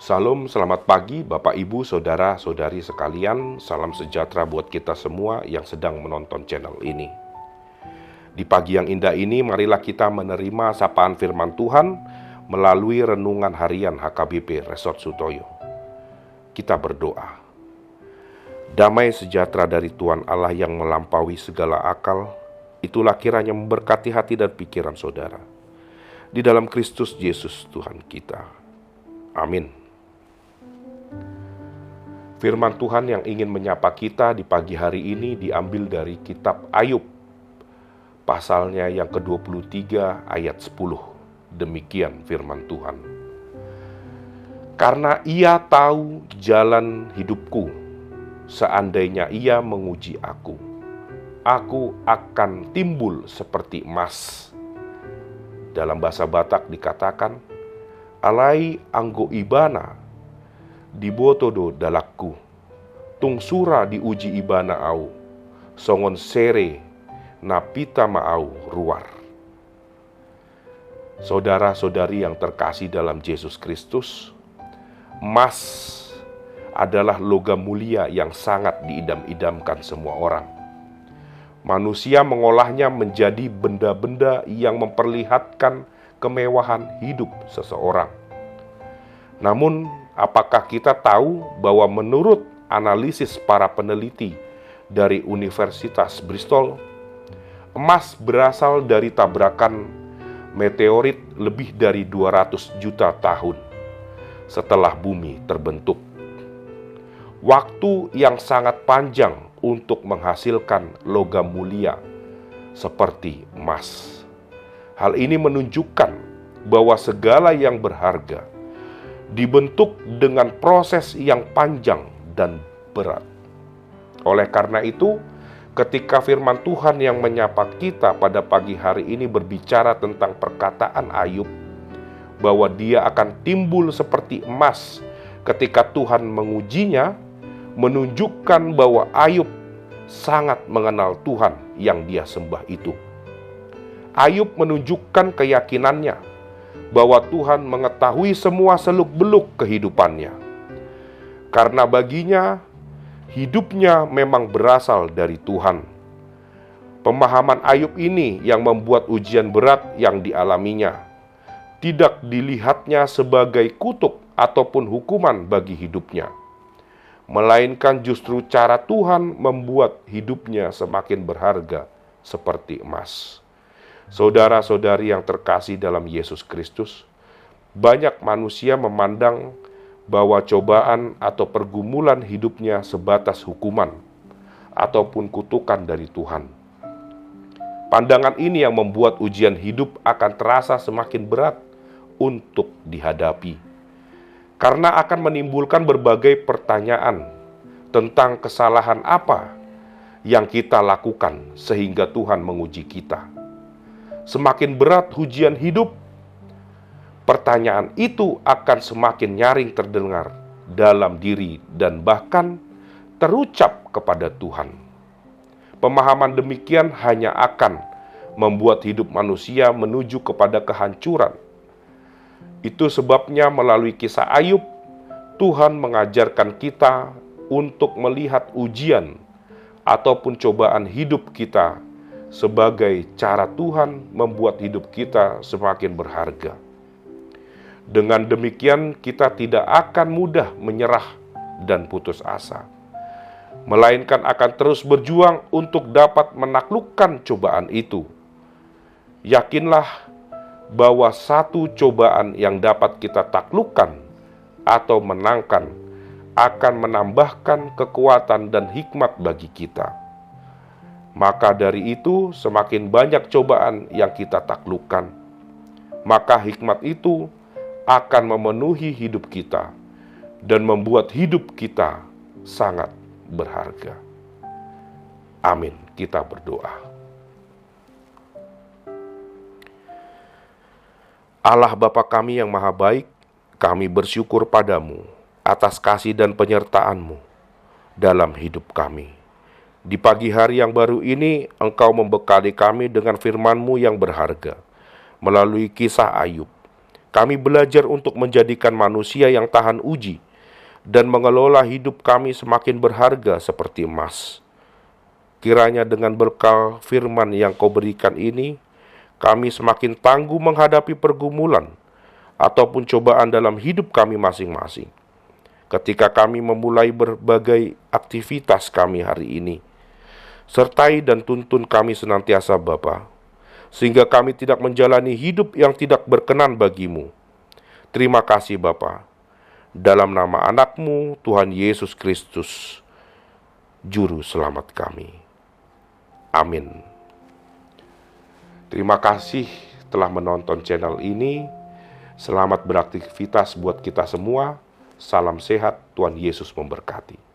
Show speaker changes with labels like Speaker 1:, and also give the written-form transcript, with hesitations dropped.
Speaker 1: Salam, selamat pagi Bapak Ibu, Saudara-saudari sekalian. Salam sejahtera buat kita semua yang sedang menonton channel ini. Di pagi yang indah ini, marilah kita menerima sapaan firman Tuhan melalui renungan harian HKBP Resort Sutoyo. Kita berdoa. Damai sejahtera dari Tuhan Allah yang melampaui segala akal, itulah kiranya memberkati hati dan pikiran saudara. Di dalam Kristus Yesus Tuhan kita. Amin. Firman Tuhan yang ingin menyapa kita di pagi hari ini diambil dari kitab Ayub, pasalnya yang ke-23 ayat 10. Demikian firman Tuhan. Karena ia tahu jalan hidupku, seandainya ia menguji aku akan timbul seperti emas. Dalam bahasa Batak dikatakan, alai anggo ibana dibotodo dalakku, tungsura diuji ibana au, songon sere napita maau ruar. Saudara-saudari yang terkasih dalam Yesus Kristus, emas adalah logam mulia yang sangat diidam-idamkan semua orang. Manusia mengolahnya menjadi benda-benda yang memperlihatkan kemewahan hidup seseorang. Namun, apakah kita tahu bahwa menurut analisis para peneliti dari Universitas Bristol, emas berasal dari tabrakan meteorit lebih dari 200 juta tahun setelah bumi terbentuk. Waktu yang sangat panjang untuk menghasilkan logam mulia seperti emas. Hal ini menunjukkan bahwa segala yang berharga dibentuk dengan proses yang panjang dan berat. Oleh karena itu, ketika firman Tuhan yang menyapa kita pada pagi hari ini berbicara tentang perkataan Ayub, bahwa dia akan timbul seperti emas ketika Tuhan mengujinya, menunjukkan bahwa Ayub sangat mengenal Tuhan yang dia sembah itu. Ayub menunjukkan keyakinannya bahwa Tuhan mengetahui semua seluk-beluk kehidupannya. Karena baginya, hidupnya memang berasal dari Tuhan. Pemahaman Ayub ini yang membuat ujian berat yang dialaminya tidak dilihatnya sebagai kutuk ataupun hukuman bagi hidupnya, melainkan justru cara Tuhan membuat hidupnya semakin berharga seperti emas. Saudara-saudari yang terkasih dalam Yesus Kristus, banyak manusia memandang bahwa cobaan atau pergumulan hidupnya sebatas hukuman ataupun kutukan dari Tuhan. Pandangan ini yang membuat ujian hidup akan terasa semakin berat untuk dihadapi, karena akan menimbulkan berbagai pertanyaan tentang kesalahan apa yang kita lakukan sehingga Tuhan menguji kita. Semakin berat ujian hidup, pertanyaan itu akan semakin nyaring terdengar dalam diri dan bahkan terucap kepada Tuhan. Pemahaman demikian hanya akan membuat hidup manusia menuju kepada kehancuran. Itu sebabnya melalui kisah Ayub, Tuhan mengajarkan kita untuk melihat ujian ataupun cobaan hidup kita sebagai cara Tuhan membuat hidup kita semakin berharga. Dengan demikian, kita tidak akan mudah menyerah dan putus asa, melainkan akan terus berjuang untuk dapat menaklukkan cobaan itu. Yakinlah bahwa satu cobaan yang dapat kita taklukkan atau menangkan akan menambahkan kekuatan dan hikmat bagi kita. Maka dari itu, semakin banyak cobaan yang kita taklukkan, maka hikmat itu akan memenuhi hidup kita dan membuat hidup kita sangat berharga. Amin. Kita berdoa. Allah Bapa kami yang maha baik, kami bersyukur padamu atas kasih dan penyertaan-Mu dalam hidup kami. Di pagi hari yang baru ini, Engkau membekali kami dengan firman-Mu yang berharga melalui kisah Ayub. Kami belajar untuk menjadikan manusia yang tahan uji dan mengelola hidup kami semakin berharga seperti emas. Kiranya dengan berkat firman yang Kau berikan ini, kami semakin tangguh menghadapi pergumulan ataupun cobaan dalam hidup kami masing-masing. Ketika kami memulai berbagai aktivitas kami hari ini, sertai dan tuntun kami senantiasa Bapa, sehingga kami tidak menjalani hidup yang tidak berkenan bagimu. Terima kasih Bapa. Dalam nama anak-Mu, Tuhan Yesus Kristus, Juru Selamat kami. Amin. Terima kasih telah menonton channel ini. Selamat beraktivitas buat kita semua. Salam sehat, Tuhan Yesus memberkati.